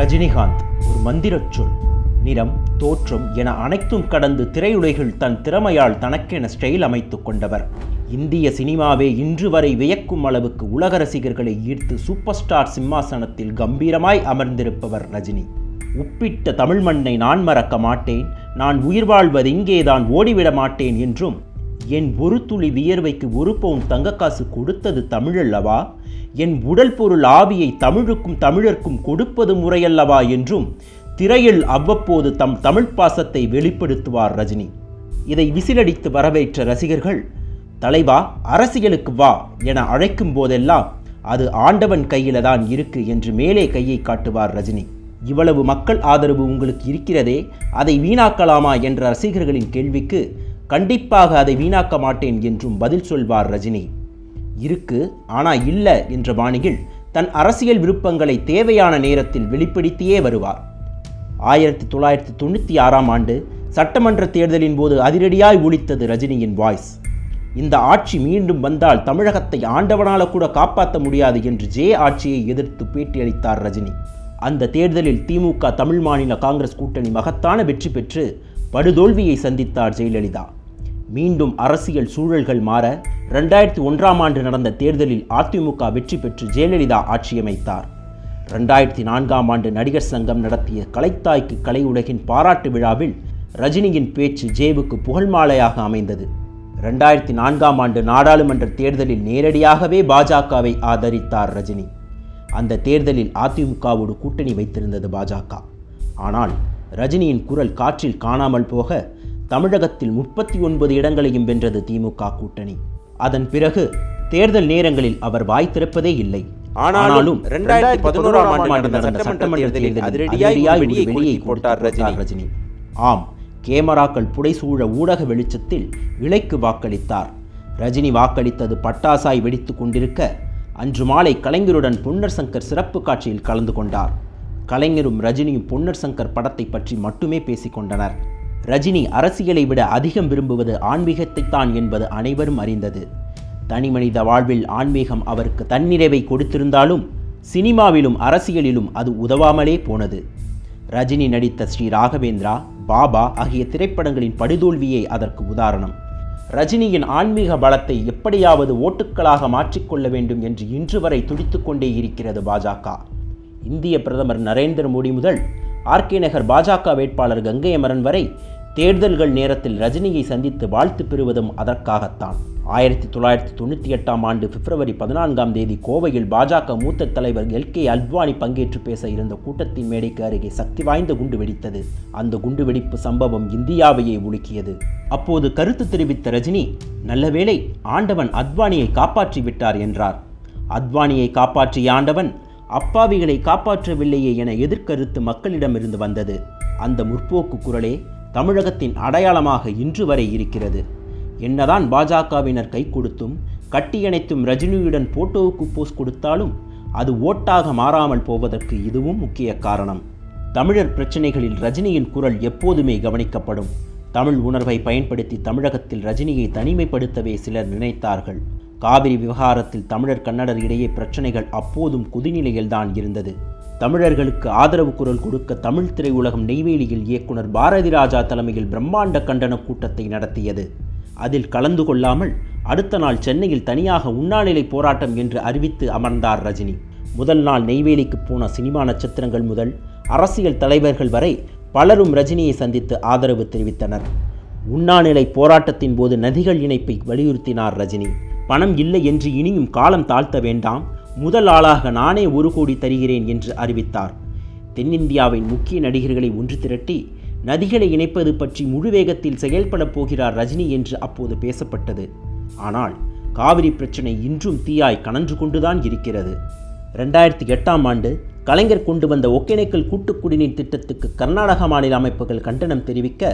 ரஜினிகாந்த் ஒரு மந்திரச் சொல். நிறம், தோற்றம் என அனைத்தும் கடந்து திரையுலகில் தன் திறமையால் தனக்கென ஸ்டைல் அமைத்துக் கொண்டவர். இந்திய சினிமாவே இன்று வரை வியக்கும் அளவுக்கு உலக ரசிகர்களை ஈர்த்து சூப்பர் ஸ்டார் சிம்மாசனத்தில் கம்பீரமாய் அமர்ந்திருப்பவர் ரஜினி. உப்பிட்ட தமிழ் மண்ணை நான் மறக்க மாட்டேன், நான் உயிர் வாழ்வது இங்கேதான், ஓடிவிட மாட்டேன் என்றும், என் ஒரு துளி வியர்வைக்கு ஒரு பவுன் தங்கக்காசு கொடுத்தது தமிழல்லவா, என் உடல் பொருள் ஆவியை தமிழுக்கும் தமிழர்க்கும் கொடுப்பது முறையல்லவா என்றும் திரையில் அவ்வப்போது தம் தமிழ் பாசத்தை வெளிப்படுத்துவார் ரஜினி. இதை விசிலடித்து வரவேற்ற ரசிகர்கள், தலைவா அரசியலுக்கு வா என அழைக்கும் போதெல்லாம் அது ஆண்டவன் கையில தான் இருக்கு என்று மேலே கையை காட்டுவார் ரஜினி. இவ்வளவு மக்கள் ஆதரவு உங்களுக்கு இருக்கிறதே, அதை வீணாக்கலாமா என்ற ரசிகர்களின் கேள்விக்கு கண்டிப்பாக அதை வீணாக்க மாட்டேன் என்றும் பதில் சொல்வார் ரஜினி. இருக்கு ஆனா இல்ல என்ற பாணியில் தன் அரசியல் விருப்பங்களை தேவையான நேரத்தில் வெளிப்படுத்தியே வருவார். 1996ஆம் ஆண்டு சட்டமன்ற தேர்தலின் போது அதிரடியாய் ஒலித்தது ரஜினியின் வாய்ஸ். இந்த ஆட்சி மீண்டும் வந்தால் தமிழகத்தை ஆண்டவனால கூட காப்பாற்ற முடியாது என்று ஆட்சியை எதிர்த்து பேட்டியளித்தார் ரஜினி. அந்த தேர்தலில் திமுக தமிழ் மாநில காங்கிரஸ் கூட்டணி மகத்தான வெற்றி பெற்று படுதோல்வியை சந்தித்தார் ஜெயலலிதா. மீண்டும் அரசியல் சூழல்கள் மாற 2001ஆம் ஆண்டு நடந்த தேர்தலில் அதிமுக வெற்றி பெற்று ஜெயலலிதா ஆட்சியமைத்தார். 2004ஆம் ஆண்டு நடிகர் சங்கம் நடத்திய கலைத்தாய்க்கு கலை உலகின் பாராட்டு விழாவில் ரஜினியின் பேச்சு ஜேவுக்கு புகழ்மாலையாக அமைந்தது. 2004ஆம் ஆண்டு நாடாளுமன்ற தேர்தலில் நேரடியாகவே பாஜகவை ஆதரித்தார் ரஜினி. அந்த தேர்தலில் அதிமுகவோடு கூட்டணி வைத்திருந்தது பாஜக. ஆனால் ரஜினியின் குரல் காற்றில் காணாமல் போக தமிழகத்தில் 39 இடங்களையும் வென்றது திமுக கூட்டணி. அதன் பிறகு தேர்தல் நேரங்களில் அவர் வாய் திறப்பதே இல்லை. ஆனாலும் 2011ஆம் ஆண்டு நடந்த சட்டமன்ற தேர்தலில் அதிரடியாய் வெளியே போட்டார் ரஜினி. ஆம், கேமராக்கள் புடைசூழ ஊடக வெளிச்சத்தில் இலைக்கு வாக்களித்தார். ரஜினி வாக்களித்தது பட்டாசாய் வெடித்து கொண்டிருக்க அன்று மாலை கலைஞருடன் பொன்னர் சங்கர் சிறப்பு காட்சியில் கலந்து கொண்டார். கலைஞரும் ரஜினியும் பொன்னர் சங்கர் படத்தை பற்றி மட்டுமே பேசிக்கொண்டனர். ரஜினி அரசியலை விட அதிகம் விரும்புவது ஆன்மீகத்தைத்தான் என்பது அனைவரும் அறிந்தது. தனிமனித வாழ்வில் ஆன்மீகம் அவருக்கு தன்னிறைவை கொடுத்திருந்தாலும் சினிமாவிலும் அரசியலிலும் அது உதவாமலே போனது. ரஜினி நடித்த ஸ்ரீ ராகவேந்திரா, பாபா ஆகிய திரைப்படங்களின் படுதோல்வியே அதற்கு உதாரணம். ரஜினியின் ஆன்மீக பலத்தை எப்படியாவது ஓட்டுக்களாக மாற்றிக்கொள்ள வேண்டும் என்று இன்று வரை துடித்து கொண்டே இருக்கிறது பாஜக. இந்திய பிரதமர் நரேந்திர மோடி முதல் ஆர்கே நகர் பாஜக வேட்பாளர் கங்கை அமரன் வரை தேர்தல்கள் நேரத்தில் ரஜினியை சந்தித்து வாழ்த்து பெறுவதும் அதற்காகத்தான். 1998ஆம் ஆண்டு பிப்ரவரி 14ஆம் தேதி கோவையில் பாஜக மூத்த தலைவர் எல்.கே. அத்வானி பங்கேற்று பேச இருந்த கூட்டத்தின் மேடைக்கு அருகே சக்தி வாய்ந்த குண்டு வெடித்தது. அந்த குண்டுவெடிப்பு சம்பவம் இந்தியாவையே உலுக்கியது. அப்போது கருத்து தெரிவித்த ரஜினி, நல்லவேளை ஆண்டவன் அத்வானியை காப்பாற்றி விட்டார் என்றார். அத்வானியை காப்பாற்றிய ஆண்டவன் அப்பாவிகளை காப்பாற்றவில்லையே என எதிர்கருத்து மக்களிடமிருந்து வந்தது. அந்த முற்போக்கு குரலே தமிழகத்தின் அடையாளமாக இன்று வரை இருக்கிறது. என்னதான் பாஜகவினர் கை கொடுத்தும் கட்டியணைத்தும் ரஜினியுடன் போட்டோவுக்கு போஸ் கொடுத்தாலும் அது ஓட்டாக மாறாமல் போவதற்கு இதுவும் முக்கிய காரணம். தமிழர் பிரச்சனைகளில் ரஜினியின் குரல் எப்போதுமே கவனிக்கப்படும். தமிழ் உணர்வை பயன்படுத்தி தமிழகத்தில் ரஜினியை தனிமைப்படுத்தவே சிலர் நினைத்தார்கள். காவிரி விவகாரத்தில் தமிழர் கன்னடர் இடையே பிரச்சனைகள் அப்போதும் குதிநிலையில்தான் இருந்தது. தமிழர்களுக்கு ஆதரவு குரல் கொடுக்க தமிழ் திரையுலகம் நெய்வேலியில் இயக்குனர் பாரதி ராஜா தலைமையில் பிரம்மாண்ட கண்டன கூட்டத்தை நடத்தியது. அதில் கலந்து கொள்ளாமல் அடுத்த நாள் சென்னையில் தனியாக உண்ணாநிலை போராட்டம் என்று அறிவித்து அமர்ந்தார் ரஜினி. முதல் நாள் நெய்வேலிக்கு போன சினிமா நட்சத்திரங்கள் முதல் அரசியல் தலைவர்கள் வரை பலரும் ரஜினியை சந்தித்து ஆதரவு தெரிவித்தனர். உண்ணாநிலை போராட்டத்தின் போது நதிகள் இணைப்பை வலியுறுத்தினார் ரஜினி. பணம் இல்லை என்று இனியும் காலம் தாழ்த்த வேண்டாம், முதல் ஆளாக நானே 1 கோடி தருகிறேன் என்று அறிவித்தார். தென்னிந்தியாவின் முக்கிய நடிகர்களை ஒன்று திரட்டி நதிகளை இணைப்பது பற்றி முழு வேகத்தில் செயல்பட போகிறார் ரஜினி என்று அப்போது பேசப்பட்டது. ஆனால் காவிரி பிரச்சனை இன்றும் தீயாய் கனன்று கொண்டுதான் இருக்கிறது. 2008ஆம் ஆண்டு கலைஞர் கொண்டு வந்த ஒகேனக்கல் கூட்டுக் குடிநீர் திட்டத்துக்கு கர்நாடக மாநில அமைப்புகள் கண்டனம் தெரிவிக்க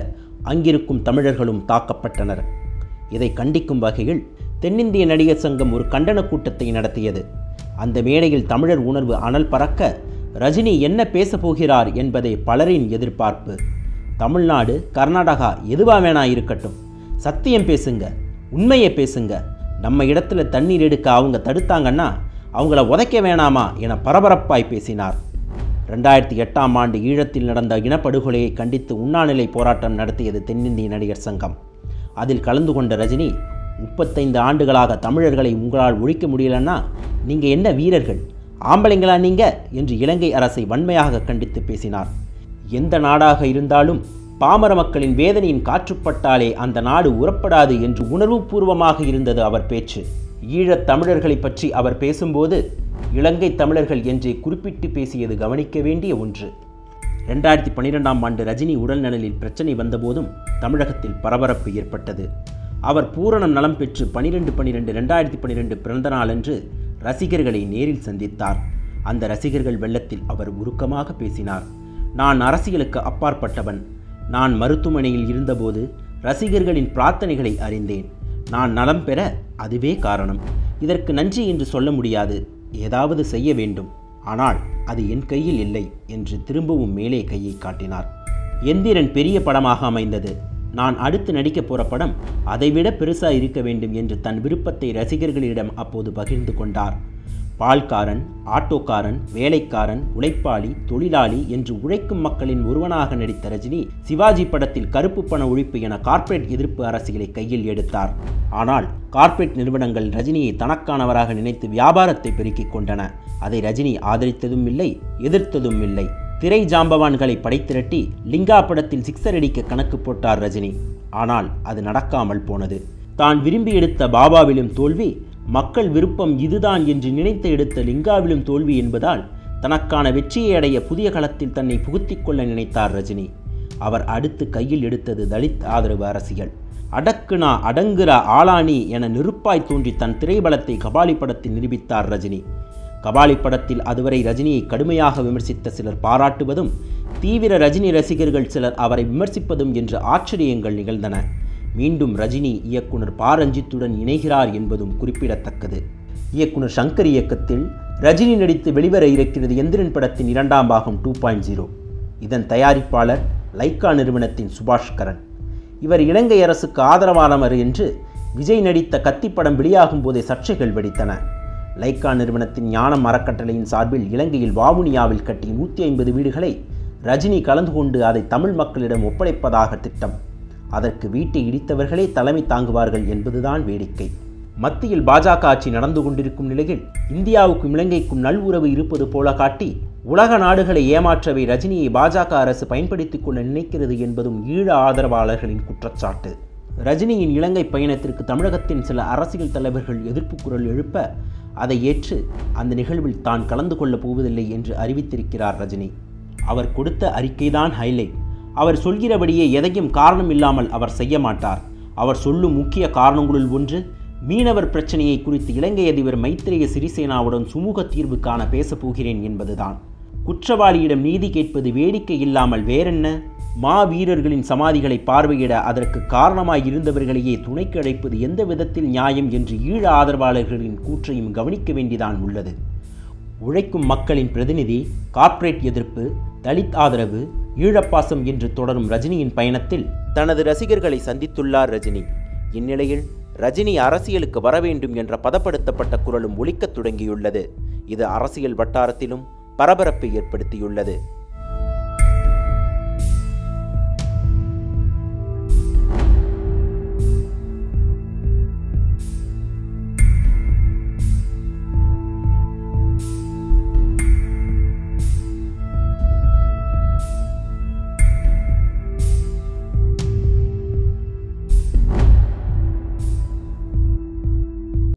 அங்கிருக்கும் தமிழர்களும் தாக்கப்பட்டனர். இதை கண்டிக்கும் வகையில் தென்னிந்திய நடிகர் சங்கம் ஒரு கண்டன கூட்டத்தை நடத்தியது. அந்த மேடையில் தமிழர் உணர்வு அனல் பறக்க ரஜினி என்ன பேச போகிறார் என்பதை பலரின் எதிர்பார்ப்பு. தமிழ்நாடு, கர்நாடகா எதுவா வேணா இருக்கட்டும், சத்தியம் பேசுங்க, உண்மையை பேசுங்க, நம்ம இடத்துல தண்ணீர் எடுக்க அவங்க தடுத்தாங்கன்னா அவங்கள உதைக்க வேணாமா என பரபரப்பாய் பேசினார். 2008ஆம் ஆண்டு ஈழத்தில் நடந்த இனப்படுகொலையை கண்டித்து உண்ணாநிலை போராட்டம் நடத்தியது தென்னிந்திய நடிகர் சங்கம். அதில் கலந்து கொண்ட ரஜினி, 35 ஆண்டுகளாக தமிழர்களை உங்களால் ஒழிக்க முடியலன்னா நீங்கள் என்ன வீரர்கள், ஆம்பளைங்களா நீங்கள் என்று இலங்கை அரசை வன்மையாக கண்டித்து பேசினார். எந்த நாடாக இருந்தாலும் பாமர மக்களின் வேதனையின் காற்றுப்பட்டாலே அந்த நாடு உறப்படாது என்று உணர்வுபூர்வமாக இருந்தது அவர் பேச்சு. ஈழத் தமிழர்களை பற்றி அவர் பேசும்போது இலங்கை தமிழர்கள் என்றே குறிப்பிட்டு பேசியது கவனிக்க வேண்டிய ஒன்று. 2012ஆம் ஆண்டு ரஜினி உடல்நலனில் பிரச்சனை வந்தபோதும் தமிழகத்தில் பரபரப்பு ஏற்பட்டது. அவர் பூரண நலம் பெற்று 12/12/2012 பிறந்த நாளன்று ரசிகர்களை நேரில் சந்தித்தார். அந்த ரசிகர்கள் வெள்ளத்தில் அவர் உருக்கமாக பேசினார். நான் அரசியலுக்கு அப்பாற்பட்டவன். நான் மருத்துவமனையில் இருந்தபோது ரசிகர்களின் பிரார்த்தனைகளை அறிந்தேன். நான் நலம் பெற அதுவே காரணம். இதற்கு நன்றி என்று சொல்ல முடியாது. ஏதாவது செய்ய வேண்டும். ஆனால் அது என் கையில் இல்லை என்று திரும்பவும் மேலே கையை காட்டினார். எந்திரன் பெரிய படமாக அமைந்தது. நான் அடுத்து நடிக்கப் போகிற படம் அதைவிட பெருசாக இருக்க வேண்டும் என்று தன் விருப்பத்தை ரசிகர்களிடம் அப்போது பகிர்ந்து கொண்டார். பால்காரன், ஆட்டோக்காரன், வேலைக்காரன், உழைப்பாளி, தொழிலாளி என்று உழைக்கும் மக்களின் ஒருவனாக நடித்த ரஜினி சிவாஜி படத்தில் கருப்பு பண ஒழிப்பு என கார்ப்பரேட் எதிர்ப்பு அரசியலை கையில் எடுத்தார். ஆனால் கார்ப்பரேட் நிறுவனங்கள் ரஜினியை தனக்கானவராக நினைத்து வியாபாரத்தை பெருக்கிக் கொண்டன. அதை ரஜினி ஆதரித்ததும் இல்லை, எதிர்த்ததும் இல்லை. திரை ஜாம்பவான்களை படைத்திரட்டி லிங்கா படத்தில் சிக்ஸர் அடிக்க கணக்கு போட்டார் ரஜினி. ஆனால் அது நடக்காமல் போனது. தான் விரும்பி எடுத்த பாபாவிலும் தோல்வி, மக்கள் விருப்பம் இதுதான் என்று நினைத்து எடுத்த லிங்காவிலும் தோல்வி என்பதால் தனக்கான வெற்றியை அடைய புதிய களத்தில் தன்னை புகுத்திக் கொள்ள நினைத்தார் ரஜினி. அவர் அடுத்து கையில் எடுத்தது தலித் ஆதரவு அரசியல். அடக்குனா அடங்குற ஆளானி என நெருப்பாய் தோன்றி தன் திரைபலத்தை கபாலி படத்தில் நிரூபித்தார் ரஜினி. கபாலி படத்தில் அதுவரை ரஜினியை கடுமையாக விமர்சித்த சிலர் பாராட்டுவதும், தீவிர ரஜினி ரசிகர்கள் சிலர் அவரை விமர்சிப்பதும் என்று ஆச்சரியங்கள் நிகழ்ந்தன. மீண்டும் ரஜினி இயக்குனர் ப. ரஞ்சித்துடன் இணைகிறார் என்பதும் குறிப்பிடத்தக்கது. இயக்குனர் சங்கர் இயக்கத்தில் ரஜினி நடித்து வெளிவர இருக்கிறது எந்திரன் படத்தின் 2ஆம் பாகம் 2.0. இதன் தயாரிப்பாளர் லைக்கா நிறுவனத்தின் சுபாஷ் கரன். இவர் இலங்கை அரசுக்கு ஆதரவானவர் என்று விஜய் நடித்த கத்தி படம் வெளியாகும் போதே சர்ச்சைகள் வெடித்தன. லைக்கா நிறுவனத்தின் ஞானம் அறக்கட்டளையின் சார்பில் இலங்கையில் வாவுனியாவில் கட்டி 150 வீடுகளை ரஜினி கலந்து கொண்டு அதை தமிழ் மக்களிடம் ஒப்படைப்பதாக திட்டம். அதற்கு வீட்டை இடித்தவர்களே தலைமை தாங்குவார்கள் என்பதுதான் வேடிக்கை. மத்தியில் பாஜக ஆட்சி நடந்து கொண்டிருக்கும் நிலையில் இந்தியாவுக்கும் இலங்கைக்கும் நல்உறவு இருப்பது போல காட்டி உலக நாடுகளை ஏமாற்றவே ரஜினியை பாஜக அரசு பயன்படுத்திக் கொள்ள நினைக்கிறது என்பதும் ஈழ ஆதரவாளர்களின் குற்றச்சாட்டு. ரஜினியின் இலங்கை பயணத்திற்கு தமிழகத்தின் சில அரசியல் தலைவர்கள் எதிர்ப்பு குரல் எழுப்ப அதை ஏற்று அந்த நிகழ்வில் தான் கலந்து கொள்ளப் போவதில்லை என்று அறிவித்திருக்கிறார் ரஜினி. அவர் கொடுத்த அறிக்கைதான் ஹைலைட். அவர் சொல்கிறபடியே எதையும் காரணம் இல்லாமல் அவர் செய்ய மாட்டார். அவர் சொல்லும் முக்கிய காரணங்களுள் ஒன்று, மீனவர் பிரச்சனையை குறித்து இலங்கை அதிபர் மைத்ரேய சிறிசேனாவுடன் சுமூக தீர்வு காண பேசப் போகிறேன் என்பதுதான். குற்றவாளியிடம் நீதி கேட்பது வேடிக்கை இல்லாமல் வேறென்ன? மாவீரர்களின் சமாதிகளை பார்வையிட அதற்கு காரணமாய் இருந்தவர்களையே துணைக்கு அழைப்பது எந்த விதத்தில் நியாயம் என்று ஈழ ஆதரவாளர்களின் கூற்றையும் கவனிக்க வேண்டிதான் உள்ளது. உழைக்கும் மக்களின் பிரதிநிதி, கார்ப்பரேட் எதிர்ப்பு, தலித் ஆதரவு, ஈழப்பாசம் என்று தொடரும் ரஜினியின் பயணத்தில் தனது ரசிகர்களை சந்தித்துள்ளார் ரஜினி. இந்நிலையில் ரஜினி அரசியலுக்கு வர வேண்டும் என்ற பதப்படுத்தப்பட்ட குரலும் ஒலிக்கத் தொடங்கியுள்ளது. இது அரசியல் வட்டாரத்திலும் பரபரப்பை ஏற்படுத்தியுள்ளது.